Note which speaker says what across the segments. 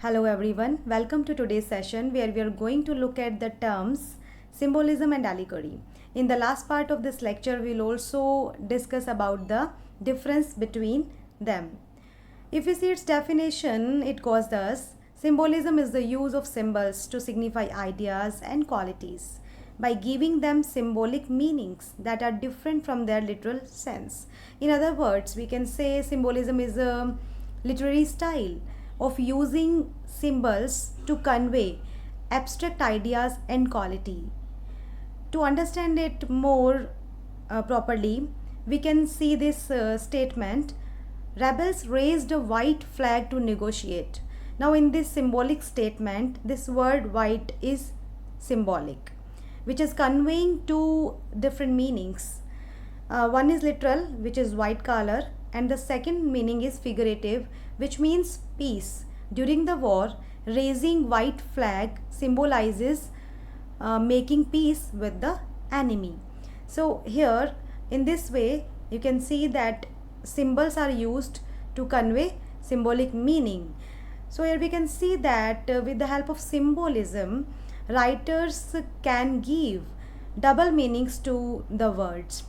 Speaker 1: Hello everyone, welcome to today's session where we are going to look at the terms symbolism and allegory. In the last part of this lecture, we'll also discuss about the difference between them. If we see its definition, it goes thus: symbolism is the use of symbols to signify ideas and qualities by giving them symbolic meanings that are different from their literal sense. In other words, we can say symbolism is a literary style of using symbols to convey abstract ideas and quality. To understand it more properly, we can see this statement: rebels raised a white flag to negotiate. Now, in this symbolic statement, this word white is symbolic, which is conveying two different meanings. One is literal, which is white color, and the second meaning is figurative, which means peace. During the war, raising white flag symbolizes making peace with the enemy. So here, in this way, you can see that symbols are used to convey symbolic meaning. So here we can see that with the help of symbolism, writers can give double meanings to the words.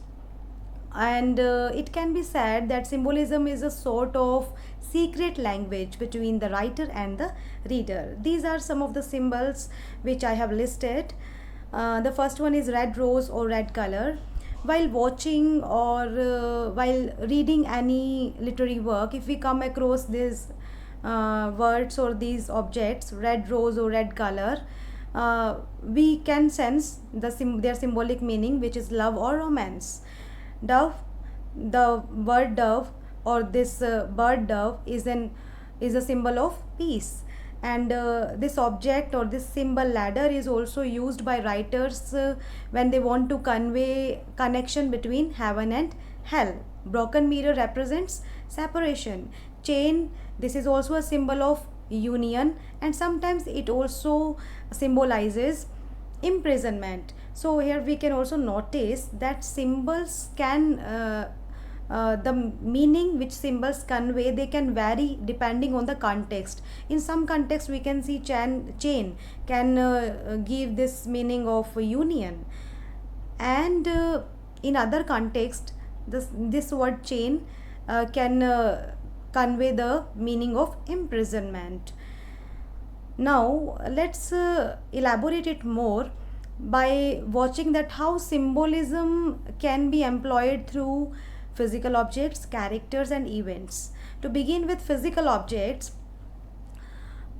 Speaker 1: And it can be said that symbolism is a sort of secret language between the writer and the reader. These are some of the symbols which I have listed. The first one is red rose or red color. While watching or while reading any literary work, if we come across these words or these objects, red rose or red color, we can sense their symbolic meaning, which is love or romance. Dove, the word dove or this bird dove is a symbol of peace. And this object or this symbol ladder is also used by writers when they want to convey connection between heaven and hell. Broken mirror represents separation. Chain, this is also a symbol of union, and sometimes it also symbolizes imprisonment. So here we can also notice that symbols can the meaning which symbols convey, they can vary depending on the context. In some context, we can see chain can give this meaning of union, and in other context, this word chain can convey the meaning of imprisonment. Now let's elaborate it more by watching that how symbolism can be employed through physical objects, characters and events. To begin with physical objects,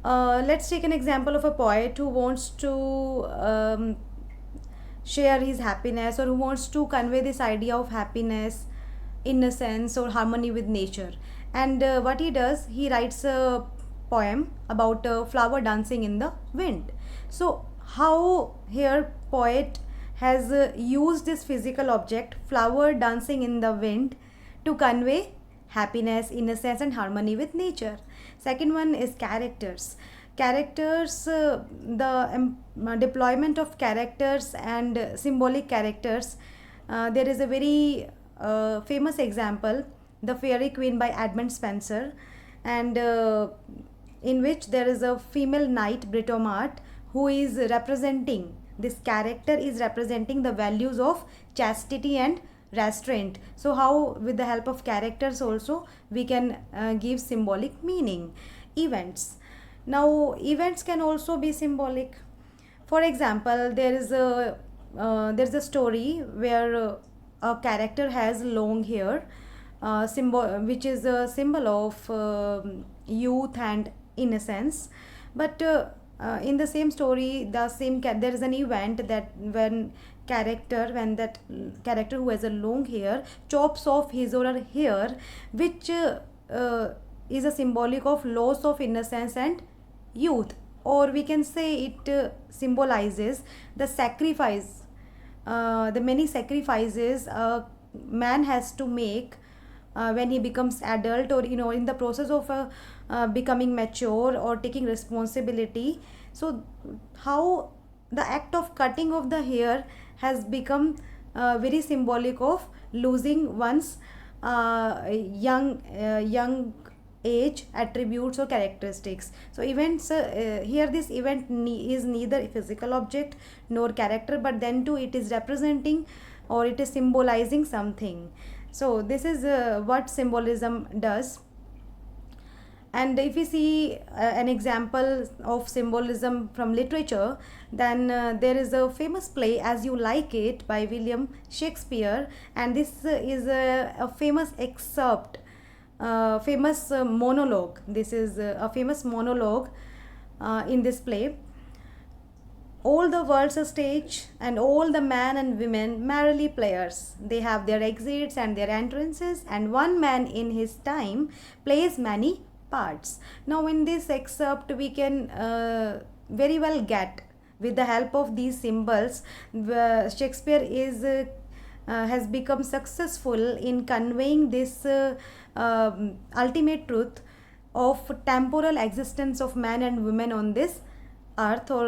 Speaker 1: let's take an example of a poet who wants to share his happiness, or who wants to convey this idea of happiness, innocence or harmony with nature. And what he does, he writes a poem about a flower dancing in the wind. So how here poet has used this physical object, flower dancing in the wind, to convey happiness, innocence and harmony with nature. Second one is characters. Characters, deployment of characters and symbolic characters. There is a very famous example, The Fairy Queen by Edmund Spenser, and in which there is a female knight, Britomart, who is representing, this character is representing the values of chastity and restraint. So how with the help of characters also we can give symbolic meaning. Events, now events can also be symbolic. For example, there's a story where a character has long hair, symbol which is a symbol of youth and innocence. But in the same story, there is an event that when that character who has a long hair chops off his or her hair, which is a symbolic of loss of innocence and youth. Or we can say it symbolizes the sacrifice, the many sacrifices a man has to make when he becomes adult, or in the process of becoming mature or taking responsibility. So how the act of cutting of the hair has become very symbolic of losing one's young age, attributes or characteristics. So events, here this event is neither a physical object nor character, but then too it is representing or it is symbolizing something. So this is what symbolism does. And if we see an example of symbolism from literature, then there is a famous play As You Like It by William Shakespeare, and this is a famous excerpt, famous monologue. This is a famous monologue in this play. All the world's a stage, and all the men and women merrily players. They have their exits and their entrances, and one man in his time plays many parts. Now in this excerpt we can very well get, with the help of these symbols, Shakespeare is has become successful in conveying this ultimate truth of temporal existence of man and women on this earth, or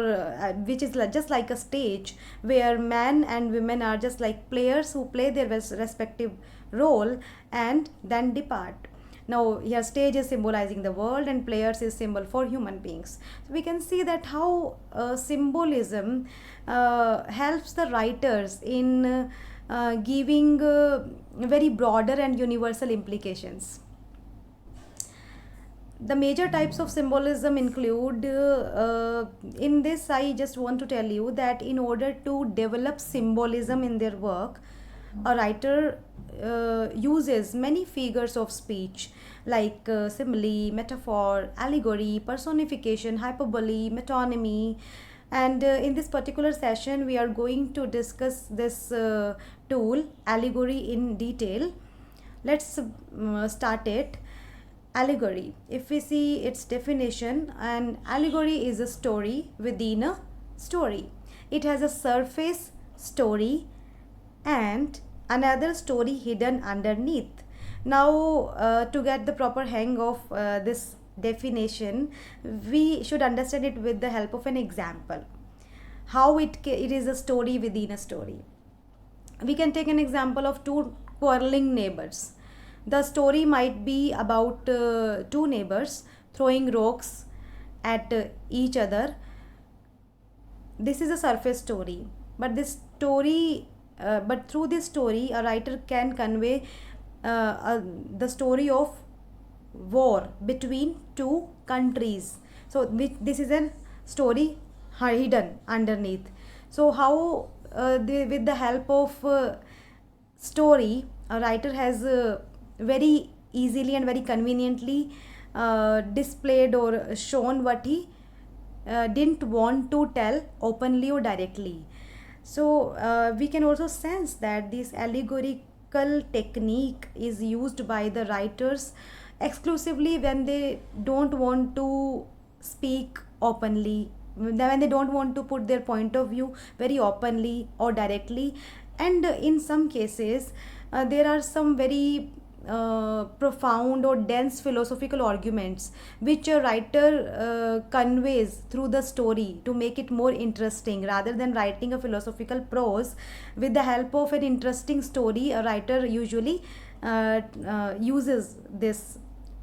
Speaker 1: which is just like a stage where men and women are just like players who play their respective role and then depart. Now here stage is symbolizing the world and players is symbol for human beings. So we can see that how symbolism helps the writers in giving very broader and universal implications. The major types of symbolism include, in this I just want to tell you that in order to develop symbolism in their work, a writer uses many figures of speech like simile, metaphor, allegory, personification, hyperbole, metonymy. And in this particular session we are going to discuss this tool allegory in detail. Let's start it. Allegory. If we see its definition, an allegory is a story within a story. It has a surface story and another story hidden underneath. Now to get the proper hang of this definition, we should understand it with the help of an example, how it is a story within a story. We can take an example of two quarreling neighbors. The story might be about two neighbors throwing rocks at each other. This is a surface story, but through this story a writer can convey the story of war between two countries. So this is a story hidden underneath. So how with the help of story, a writer has very easily and very conveniently displayed or shown what he didn't want to tell openly or directly. So we can also sense that this allegorical technique is used by the writers exclusively when they don't want to speak openly, when they don't want to put their point of view very openly or directly. And in some cases there are some very profound or dense philosophical arguments which a writer conveys through the story to make it more interesting. Rather than writing a philosophical prose, with the help of an interesting story, a writer usually uses this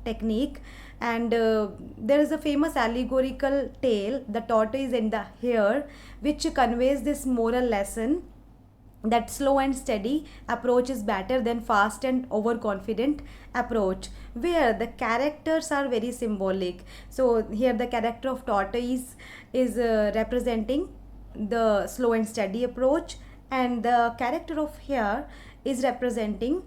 Speaker 1: technique. And there is a famous allegorical tale, The Tortoise and the Hare, which conveys this moral lesson that slow and steady approach is better than fast and overconfident approach, where the characters are very symbolic. So here the character of tortoise is representing the slow and steady approach, and the character of hare is representing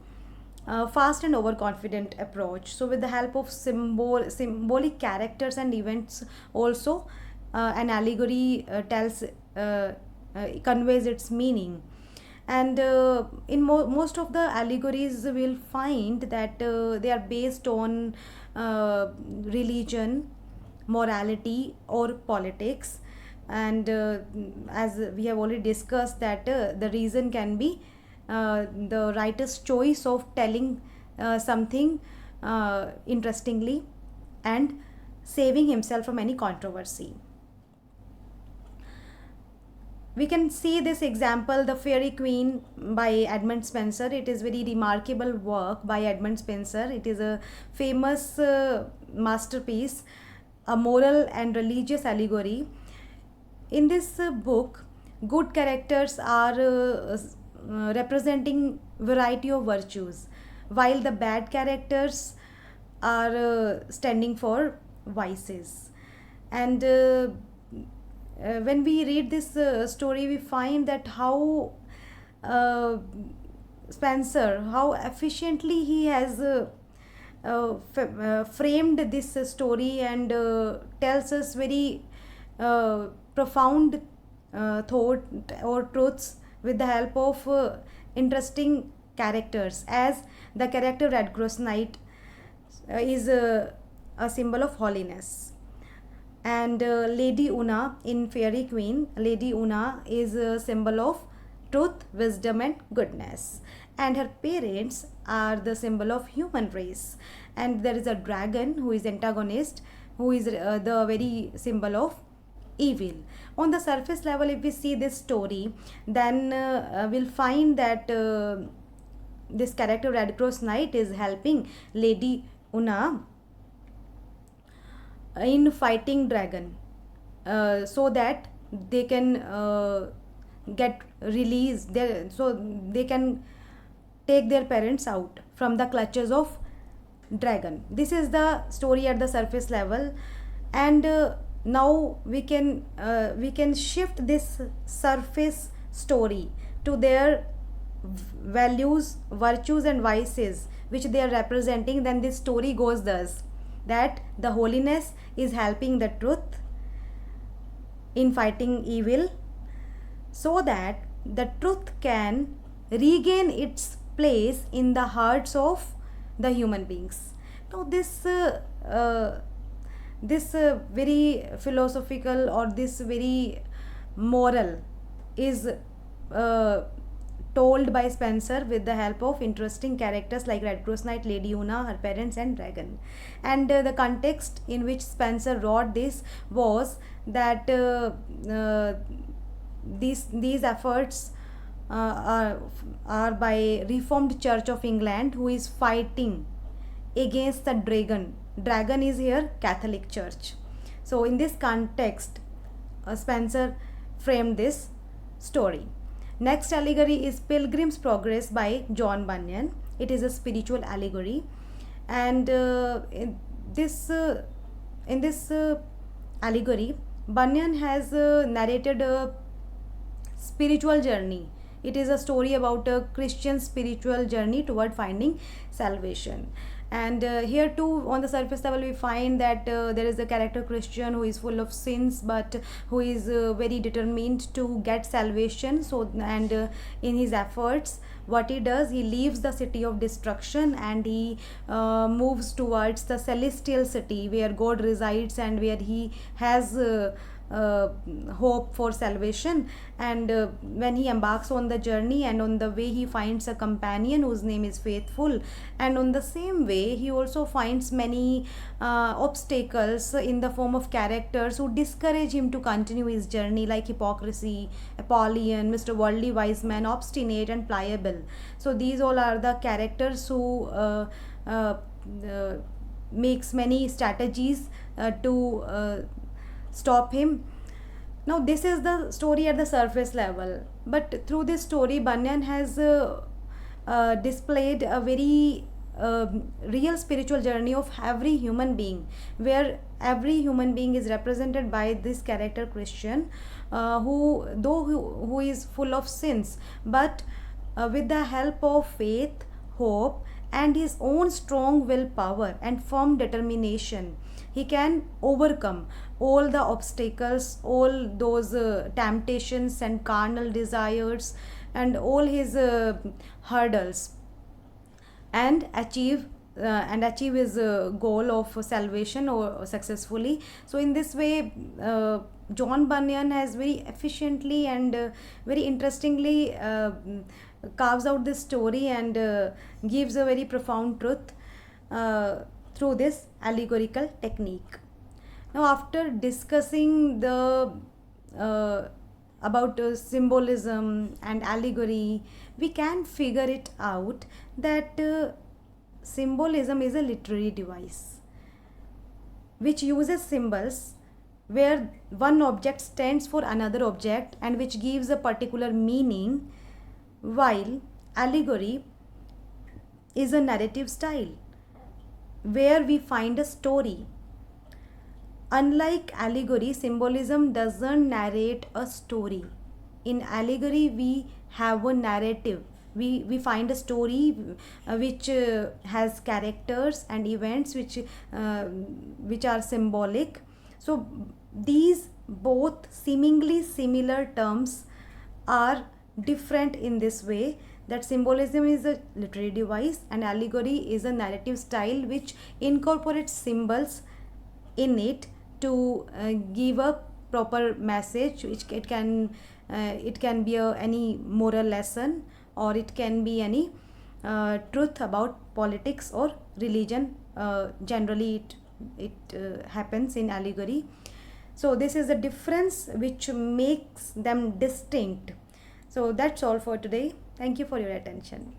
Speaker 1: fast and overconfident approach. So with the help of symbolic characters and events also, an allegory conveys its meaning. And in most of the allegories we'll find that they are based on religion, morality or politics. And as we have already discussed that the reason can be the writer's choice of telling something interestingly and saving himself from any controversy. We can see this example, The Fairy Queen by Edmund Spenser. It is very remarkable work by Edmund Spenser. It is a famous masterpiece, a moral and religious allegory. In this book, good characters are representing variety of virtues, while the bad characters are standing for vices. And when we read this story, we find that how uh, Spencer, how efficiently he has framed this story, and tells us very profound thought or truths with the help of interesting characters, as the character Redcross Knight is a symbol of holiness. And Lady Una in Fairy Queen, Lady Una is a symbol of truth, wisdom, and goodness. And her parents are the symbol of human race. And there is a dragon who is antagonist, who is the very symbol of evil. On the surface level, if we see this story, then we'll find that this character Redcross Knight is helping Lady Una in fighting dragon, so that they can get released there, so they can take their parents out from the clutches of dragon. This is the story at the surface level. And now we can shift this surface story to their values, virtues, and vices which they are representing. Then this story goes thus, that the holiness is helping the truth in fighting evil, so that the truth can regain its place in the hearts of the human beings. Now this very philosophical, or this very moral, is uh, told by Spencer with the help of interesting characters like Redcross Knight, Lady Una, her parents, and dragon. And the context in which Spencer wrote this was that these efforts are by Reformed Church of England, who is fighting against the dragon. Dragon is here Catholic Church. So in this context, Spencer framed this story. Next allegory is Pilgrim's Progress by John Bunyan. It is a spiritual allegory. And in this allegory, Bunyan has narrated a spiritual journey. It is a story about a Christian spiritual journey toward finding salvation. And here too, on the surface level, we find that there is a character Christian who is full of sins, but who is very determined to get salvation. So, and in his efforts, what he does, he leaves the city of destruction, and he moves towards the celestial city where God resides, and where he has uh, hope for salvation. And when he embarks on the journey, and on the way he finds a companion whose name is Faithful, and on the same way he also finds many obstacles in the form of characters who discourage him to continue his journey, like hypocrisy, Apollyon, Mr. Worldly Wise Man, Obstinate, and Pliable. So these all are the characters who uh, makes many strategies to stop him. Now this is the story at the surface level, but through this story Bunyan has displayed a very real spiritual journey of every human being, where every human being is represented by this character Christian, who is full of sins, but with the help of faith, hope, and his own strong willpower and firm determination, he can overcome all the obstacles, all those temptations and carnal desires, and all his hurdles, and achieve his goal of salvation or successfully. So in this way, John Bunyan has very efficiently and very interestingly carves out this story, and gives a very profound truth through this allegorical technique. Now, after discussing the uh, about symbolism and allegory, we can figure it out that symbolism is a literary device which uses symbols where one object stands for another object and which gives a particular meaning, while allegory is a narrative style where we find a story. Unlike allegory, symbolism doesn't narrate a story. In allegory, we have a narrative. We find a story which has characters and events which are symbolic. So these both seemingly similar terms are different in this way, that symbolism is a literary device and allegory is a narrative style which incorporates symbols in it to give a proper message, which it can be any moral lesson, or it can be any truth about politics or religion. Generally it happens in allegory. So this is the difference which makes them distinct. So that's all for today. Thank you for your attention.